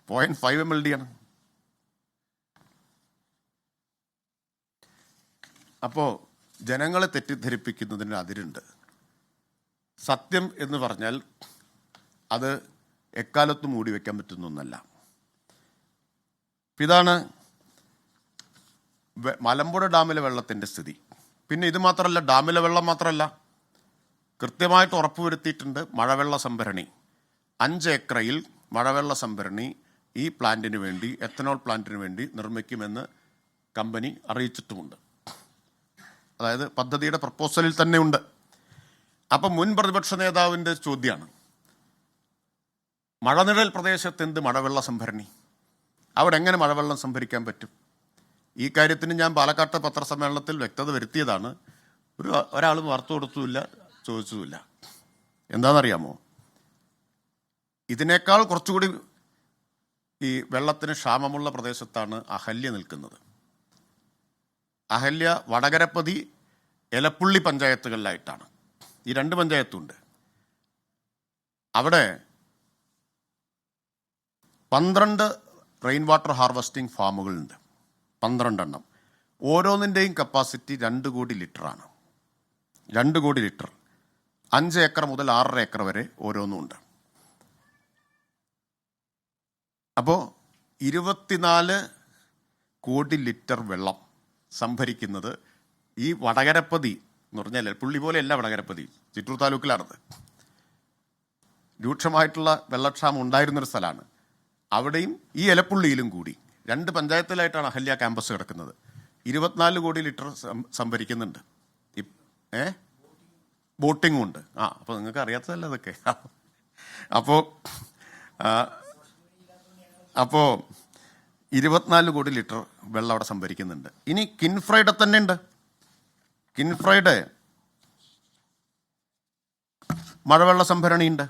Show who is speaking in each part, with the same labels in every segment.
Speaker 1: 0.5 MLD ആണ്. അപ്പോൾ ജനങ്ങളെ തെറ്റിദ്ധരിപ്പിക്കുന്നതിന് അതിരുണ്ട്. സത്യം എന്ന് പറഞ്ഞാൽ അത് എക്കാലത്തും മൂടി വയ്ക്കാൻ പറ്റുന്ന ഒന്നല്ല. ഇതാണ് മലമ്പുഴ ഡാമിലെ വെള്ളത്തിൻ്റെ സ്ഥിതി. പിന്നെ ഇത് മാത്രമല്ല, ഡാമിലെ വെള്ളം മാത്രമല്ല, കൃത്യമായിട്ട് ഉറപ്പുവരുത്തിയിട്ടുണ്ട് മഴവെള്ള സംഭരണി 5 ഏക്കറിൽ മഴവെള്ള സംഭരണി ഈ പ്ലാന്റിന് വേണ്ടി, എത്തനോൾ പ്ലാന്റിന് വേണ്ടി നിർമ്മിക്കുമെന്ന് കമ്പനി അറിയിച്ചിട്ടുമുണ്ട്. അതായത് പദ്ധതിയുടെ പ്രപ്പോസലിൽ തന്നെ ഉണ്ട്. അപ്പം മുൻ പ്രതിപക്ഷ നേതാവിൻ്റെ ചോദ്യമാണ്, മഴനിഴൽ പ്രദേശത്ത് എന്ത് മഴവെള്ള സംഭരണി? അവിടെ എങ്ങനെ മഴവെള്ളം സംഭരിക്കാൻ പറ്റും? ഈ കാര്യത്തിന് ഞാൻ പാലക്കാട്ടെ പത്രസമ്മേളനത്തിൽ വ്യക്തത വരുത്തിയതാണ്. ഒരാളും വാർത്ത കൊടുത്തുമില്ല, ചോദിച്ചതുമില്ല. എന്താണെന്നറിയാമോ, ഇതിനേക്കാൾ കുറച്ചുകൂടി ഈ വെള്ളത്തിന് ക്ഷാമമുള്ള പ്രദേശത്താണ് അഹല്യ നിൽക്കുന്നത്. അഹല്യ വടകരപ്പതി, എലപ്പുള്ളി പഞ്ചായത്തുകളിലായിട്ടാണ്. ഈ 2 പഞ്ചായത്തുണ്ട്. അവിടെ 12 റെയിൻ വാട്ടർ ഹാർവെസ്റ്റിംഗ് ഫാമുകളുണ്ട്. 12 എണ്ണം. ഓരോന്നിൻ്റെയും കപ്പാസിറ്റി 2 കോടി ലിറ്ററാണ്. 2 കോടി ലിറ്റർ. 5 ഏക്കർ മുതൽ 6.5 ഏക്കർ വരെ ഓരോന്നുമുണ്ട്. അപ്പോൾ 24 കോടി ലിറ്റർ വെള്ളം സംഭരിക്കുന്നത് ഈ വടകരപ്പതി എന്ന് പറഞ്ഞാൽ പുള്ളി പോലെയല്ല വടകരപ്പതി, ചിറ്റൂർ താലൂക്കിലാണത്. രൂക്ഷമായിട്ടുള്ള വെള്ളക്ഷാമം ഉണ്ടായിരുന്നൊരു സ്ഥലമാണ്. അവിടെയും ഈ എലപ്പുള്ളിയിലും കൂടി 2 പഞ്ചായത്തിലായിട്ടാണ് അഹല്യ ക്യാമ്പസ് കിടക്കുന്നത്. 24 കോടി ലിറ്റർ സംഭരിക്കുന്നുണ്ട്. ബോട്ടിങ്ങും ഉണ്ട്. അപ്പോൾ നിങ്ങൾക്ക് അറിയാത്തതല്ല അതൊക്കെ. അപ്പോൾ 24 കോടി ലിറ്റർ വെള്ളം അവിടെ സംഭരിക്കുന്നുണ്ട്. ഇനി കിൻഫ്രയുടെ തന്നെ ഉണ്ട്. കിൻഫ്രയുടെ മഴവെള്ള സംഭരണിയുണ്ട്.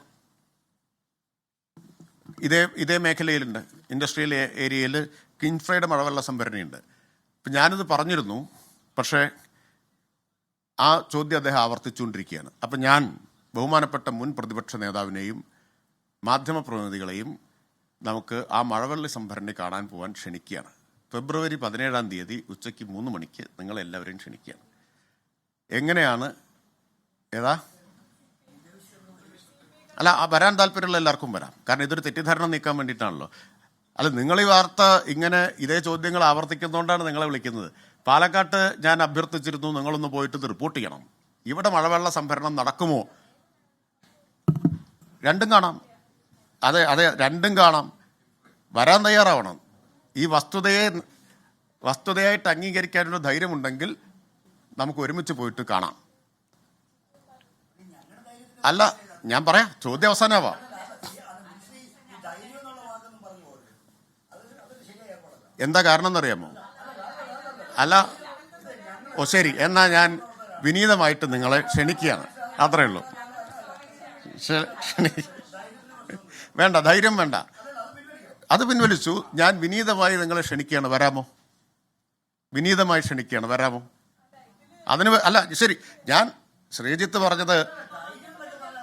Speaker 1: ഇതേ മേഖലയിലുണ്ട്. ഇൻഡസ്ട്രിയൽ ഏരിയയിൽ കിൻഫ്രയുടെ മഴവെള്ള സംഭരണിയുണ്ട്. ഇപ്പം ഞാനിത് പറഞ്ഞിരുന്നു, പക്ഷേ ആ ചോദ്യം അദ്ദേഹം ആവർത്തിച്ചുകൊണ്ടിരിക്കുകയാണ്. അപ്പം ഞാൻ ബഹുമാനപ്പെട്ട മുൻ പ്രതിപക്ഷ നേതാവിനെയും മാധ്യമപ്രതിനിധികളെയും നമുക്ക് ആ മഴവെള്ള സംഭരണി കാണാൻ പോകാൻ ക്ഷണിക്കുകയാണ്. ഫെബ്രുവരി 17-ാം തീയതി ഉച്ചയ്ക്ക് 3 മണിക്ക് നിങ്ങളെല്ലാവരെയും ക്ഷണിക്കുകയാണ്. എങ്ങനെയാണ് അല്ല, വരാൻ താല്പര്യമുള്ള എല്ലാവർക്കും വരാം. കാരണം ഇതൊരു തെറ്റിദ്ധാരണ നീക്കാൻ വേണ്ടിയിട്ടാണല്ലോ. അല്ല, നിങ്ങൾ ഈ വാർത്ത ഇങ്ങനെ ഇതേ ചോദ്യങ്ങൾ ആവർത്തിക്കുന്നതുകൊണ്ടാണ് നിങ്ങളെ വിളിക്കുന്നത്. പാലക്കാട്ട് ഞാൻ അഭ്യർത്ഥിച്ചിരുന്നു, നിങ്ങളൊന്ന് പോയിട്ട് ഇത് റിപ്പോർട്ട് ചെയ്യണം. ഇവിടെ മഴവെള്ള സംഭരണം നടക്കുമോ? 2ഉം കാണാം. അതെ, 2ഉം കാണാം. വരാൻ തയ്യാറാവണം. ഈ വസ്തുതയായിട്ട് അംഗീകരിക്കാനുള്ള ധൈര്യമുണ്ടെങ്കിൽ നമുക്ക് ഒരുമിച്ച് പോയിട്ട് കാണാം. അല്ല, ഞാൻ പറയാം, ചോദ്യം അവസാനമാവാം. എന്താ കാരണം എന്നറിയാമോ? അല്ല, ശരി, എന്നാ ഞാൻ വിനീതമായിട്ട് നിങ്ങളെ ക്ഷണിക്കുകയാണ്. അത്രയേ ഉള്ളൂ. വേണ്ട, ധൈര്യം വേണ്ട. അത് പിൻവലിച്ചു. ഞാൻ വിനീതമായി നിങ്ങളെ ക്ഷണിക്കുകയാണ്, വരാമോ? വിനീതമായി ക്ഷണിക്കുകയാണ്, വരാമോ? അതിന് അല്ല, ശരി, ഞാൻ ശ്രീജിത്ത് പറഞ്ഞത്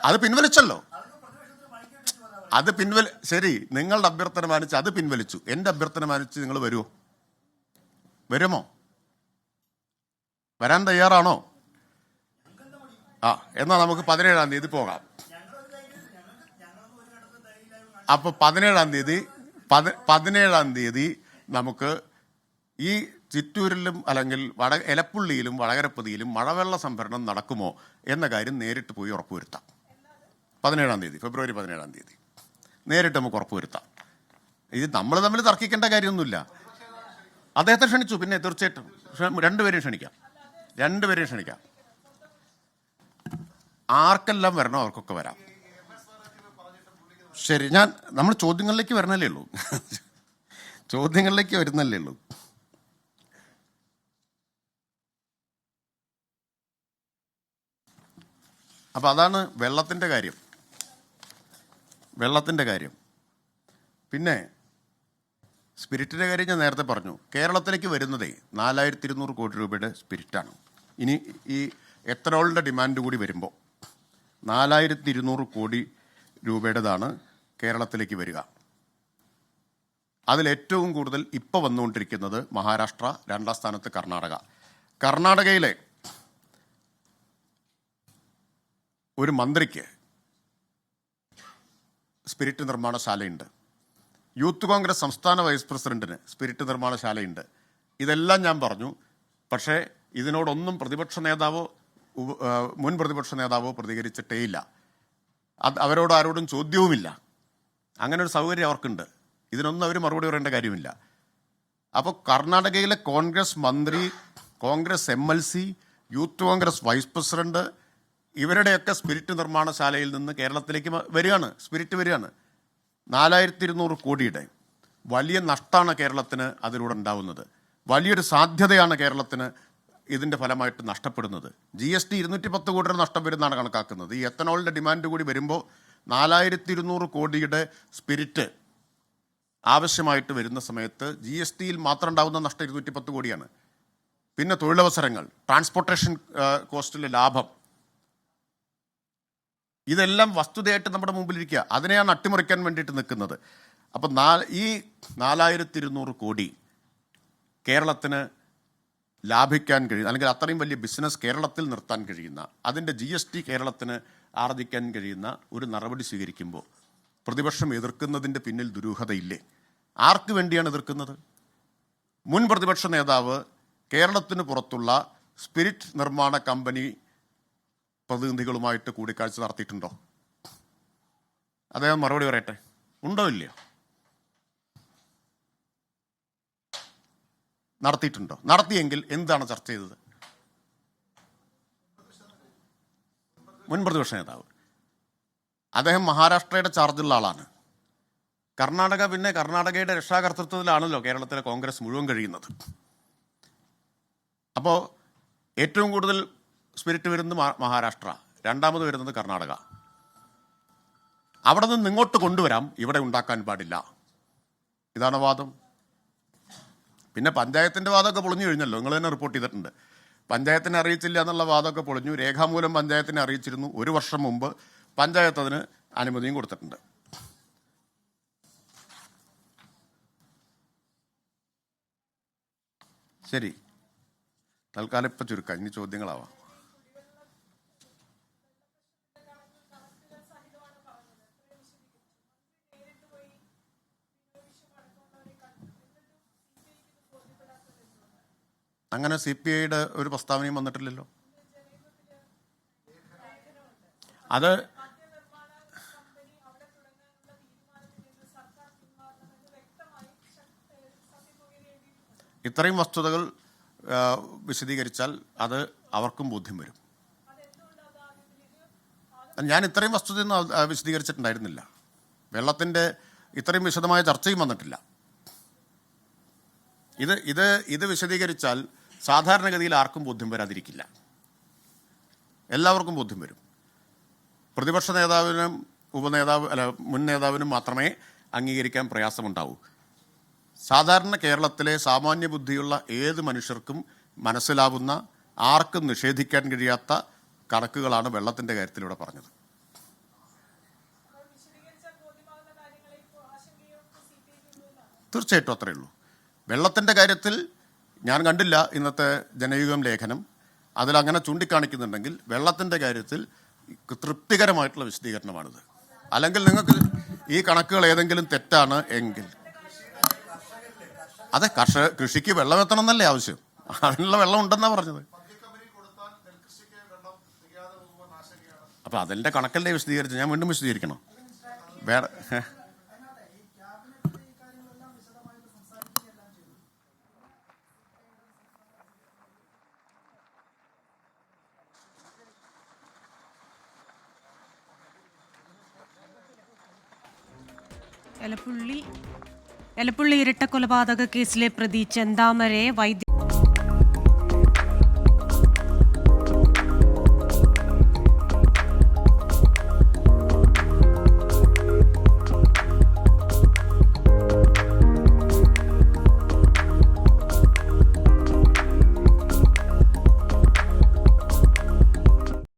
Speaker 1: അത് പിൻവലിച്ചല്ലോ. ശരി, നിങ്ങളുടെ അഭ്യർത്ഥന മാനിച്ച് അത് പിൻവലിച്ചു. എൻ്റെ അഭ്യർത്ഥന മാനിച്ച് നിങ്ങൾ വരുമോ? വരാൻ തയ്യാറാണോ? എന്നാൽ നമുക്ക് 17-ാം തീയതി പോകാം. അപ്പോൾ 17-ാം തീയതി നമുക്ക് ഈ ചിറ്റൂരിലും അല്ലെങ്കിൽ എലപ്പുള്ളിയിലും വടകരപ്പതിയിലും മഴവെള്ള സംഭരണം നടക്കുമോ എന്ന കാര്യം നേരിട്ട് പോയി ഉറപ്പുവരുത്താം. 17-ാം തീയതി, ഫെബ്രുവരി 17-ാം തീയതി നേരിട്ട് നമുക്ക് ഉറപ്പുവരുത്താം. ഇത് നമ്മൾ തമ്മിൽ തർക്കിക്കേണ്ട കാര്യമൊന്നുമില്ല. അദ്ദേഹത്തെ ക്ഷണിച്ചു, പിന്നെ തീർച്ചയായിട്ടും 2 പേരെയും ക്ഷണിക്കാം. ആർക്കെല്ലാം വരണോ അവർക്കൊക്കെ വരാം. ശരി, നമ്മൾ ചോദ്യങ്ങളിലേക്ക് വരുന്നല്ലേ ഉള്ളൂ. അപ്പം അതാണ് വെള്ളത്തിൻ്റെ കാര്യം. പിന്നെ സ്പിരിറ്റിൻ്റെ കാര്യം ഞാൻ നേരത്തെ പറഞ്ഞു. കേരളത്തിലേക്ക് വരുന്നതേ 4200 കോടി രൂപയുടെ സ്പിരിറ്റാണ്. ഇനി ഈ എത്തനോളിൻ്റെ ഡിമാൻഡ് കൂടി വരുമ്പോൾ 4200 കോടി രൂപയുടേതാണ് കേരളത്തിലേക്ക് വരിക. അതിലേറ്റവും കൂടുതൽ ഇപ്പോൾ വന്നുകൊണ്ടിരിക്കുന്നത് മഹാരാഷ്ട്ര, രണ്ടാം സ്ഥാനത്ത് കർണാടക. കർണാടകയിലെ ഒരു മന്ത്രിക്ക് സ്പിരിറ്റ് നിർമ്മാണശാലയുണ്ട്. യൂത്ത് കോൺഗ്രസ് സംസ്ഥാന വൈസ് പ്രസിഡന്റിന് സ്പിരിറ്റ് നിർമ്മാണശാലയുണ്ട്. ഇതെല്ലാം ഞാൻ പറഞ്ഞു. പക്ഷേ ഇതിനോടൊന്നും പ്രതിപക്ഷ നേതാവോ മുൻ പ്രതിപക്ഷ നേതാവോ പ്രതികരിച്ചിട്ടേയില്ല. അവരോട് ആരോടും ചോദ്യവുമില്ല. അങ്ങനെ ഒരു സൗകര്യം അവർക്കുണ്ട്. ഇതിനൊന്നും അവർ മറുപടി പറയേണ്ട കാര്യമില്ല. അപ്പോൾ കർണാടകയിലെ കോൺഗ്രസ് മന്ത്രി, Congress MLC, youth Congress vice president ഇവരുടെയൊക്കെ സ്പിരിറ്റ് നിർമ്മാണശാലയിൽ നിന്ന് കേരളത്തിലേക്ക് വരികയാണ്. സ്പിരിറ്റ് വരികയാണ്. 4200 കോടിയുടെ വലിയ നഷ്ടമാണ് കേരളത്തിന് അതിലൂടെ ഉണ്ടാവുന്നത്. വലിയൊരു സാധ്യതയാണ് കേരളത്തിന് ഇതിൻ്റെ ഫലമായിട്ട് നഷ്ടപ്പെടുന്നത്. GST 210 കോടിയുടെ നഷ്ടം വരുന്നതാണ് കണക്കാക്കുന്നത്. ഈ എത്തനോളിൻ്റെ ഡിമാൻഡ് കൂടി വരുമ്പോൾ 4200 കോടിയുടെ സ്പിരിറ്റ് ആവശ്യമായിട്ട് വരുന്ന സമയത്ത് GSTയിൽ മാത്രം ഉണ്ടാകുന്ന നഷ്ടം 210 കോടിയാണ്. പിന്നെ തൊഴിലവസരങ്ങൾ, ട്രാൻസ്പോർട്ടേഷൻ കോസ്റ്റിലെ ലാഭം, ഇതെല്ലാം വസ്തുതയായിട്ട് നമ്മുടെ മുമ്പിലിരിക്കുക. അതിനെയാണ് അട്ടിമറിക്കാൻ വേണ്ടിയിട്ട് നിൽക്കുന്നത്. അപ്പം ഈ 4200 കോടി കേരളത്തിന് ലാഭിക്കാൻ കഴിയുന്ന, അല്ലെങ്കിൽ അത്രയും വലിയ ബിസിനസ് കേരളത്തിൽ നിർത്താൻ കഴിയുന്ന, അതിൻ്റെ GST കേരളത്തിന് ആർജിക്കാൻ കഴിയുന്ന ഒരു നടപടി സ്വീകരിക്കുമ്പോൾ പ്രതിപക്ഷം എതിർക്കുന്നതിൻ്റെ പിന്നിൽ ദുരൂഹതയില്ലേ? ആർക്ക് വേണ്ടിയാണ് എതിർക്കുന്നത്? മുൻ പ്രതിപക്ഷ നേതാവ് കേരളത്തിന് പുറത്തുള്ള സ്പിരിറ്റ് നിർമ്മാണ കമ്പനി പ്രതിനിധികളുമായിട്ട് കൂടിക്കാഴ്ച നടത്തിയിട്ടുണ്ടോ? അദ്ദേഹം മറുപടി പറയട്ടെ. ഉണ്ടോ ഇല്ലയോ? നടത്തിയിട്ടുണ്ടോ? നടത്തിയെങ്കിൽ എന്താണ് ചർച്ച ചെയ്തത്? മുൻ പ്രതിപക്ഷ നേതാവ് അദ്ദേഹം മഹാരാഷ്ട്രയുടെ ചാർജുള്ള ആളാണ്. കർണാടക, പിന്നെ കർണാടകയുടെ രക്ഷാകർതൃത്വത്തിലാണല്ലോ കേരളത്തിലെ കോൺഗ്രസ് മുഴുവൻ കഴിയുന്നത്. അപ്പോൾ ഏറ്റവും കൂടുതൽ സ്പിരിറ്റ് വരുന്നത് മഹാരാഷ്ട്ര, രണ്ടാമത് വരുന്നത് കർണാടക. അവിടെ നിന്ന് ഇങ്ങോട്ട് കൊണ്ടുവരാം, ഇവിടെ ഉണ്ടാക്കാൻ പാടില്ല. ഇതാണ് വാദം. പിന്നെ പഞ്ചായത്തിൻ്റെ വാദമൊക്കെ പൊളിഞ്ഞു കഴിഞ്ഞല്ലോ. നിങ്ങൾ തന്നെ റിപ്പോർട്ട് ചെയ്തിട്ടുണ്ട്. പഞ്ചായത്തിനെ അറിയിച്ചില്ല എന്നുള്ള വാദമൊക്കെ പൊളിഞ്ഞു. രേഖാമൂലം പഞ്ചായത്തിനെ അറിയിച്ചിരുന്നു. 1 വർഷം മുമ്പ് പഞ്ചായത്ത് അതിന് അനുമതിയും കൊടുത്തിട്ടുണ്ട്. ശരി, തൽക്കാലം ഇപ്പം ചുരുക്കാം. ഇനി ചോദ്യങ്ങളാവാം. അങ്ങനെ CPIയുടെ ഒരു പ്രസ്താവനയും വന്നിട്ടില്ലല്ലോ. അത് ഇത്രയും വസ്തുതകൾ വിശദീകരിച്ചാൽ അത് അവർക്കും ബോധ്യം വരും. ഞാൻ ഇത്രയും വസ്തുതയൊന്നും വിശദീകരിച്ചിട്ടുണ്ടായിരുന്നില്ല. വെള്ളത്തിൻ്റെ ഇത്രയും വിശദമായ ചർച്ചയും വന്നിട്ടില്ല. ഇത് വിശദീകരിച്ചാൽ സാധാരണഗതിയിൽ ആർക്കും ബോധ്യം വരാതിരിക്കില്ല. എല്ലാവർക്കും ബോധ്യം വരും. പ്രതിപക്ഷ നേതാവിനും മുൻ നേതാവിനും മാത്രമേ അംഗീകരിക്കാൻ പ്രയാസമുണ്ടാവൂ. സാധാരണ കേരളത്തിലെ സാമാന്യ ബുദ്ധിയുള്ള ഏത് മനുഷ്യർക്കും മനസ്സിലാവുന്ന, ആർക്കും നിഷേധിക്കാൻ കഴിയാത്ത കണക്കുകളാണ് വെള്ളത്തിൻ്റെ കാര്യത്തിലൂടെ പറഞ്ഞത്. തീർച്ചയായിട്ടും അത്രയേ ഉള്ളൂ. വെള്ളത്തിൻ്റെ കാര്യത്തിൽ ഞാൻ കണ്ടില്ല ഇന്നത്തെ ജനയുഗം ലേഖനം. അതിലങ്ങനെ ചൂണ്ടിക്കാണിക്കുന്നുണ്ടെങ്കിൽ വെള്ളത്തിൻ്റെ കാര്യത്തിൽ തൃപ്തികരമായിട്ടുള്ള വിശദീകരണമാണിത്. അല്ലെങ്കിൽ നിങ്ങൾക്ക് ഈ കണക്കുകൾ ഏതെങ്കിലും തെറ്റാണ് എങ്കിൽ, അതെ, കൃഷിക്ക് വെള്ളം എത്തണം എന്നല്ലേ ആവശ്യം. അതിനുള്ള വെള്ളം ഉണ്ടെന്നാണ് പറഞ്ഞത്. അപ്പം അതിൻ്റെ കണക്കല്ലേ വിശദീകരിച്ചു. ഞാൻ വീണ്ടും വിശദീകരിക്കണം? വേറെ
Speaker 2: എലപ്പുള്ളി ഇരട്ടക്കൊലപാതക കേസിലെ പ്രതി ചെന്താമരയെ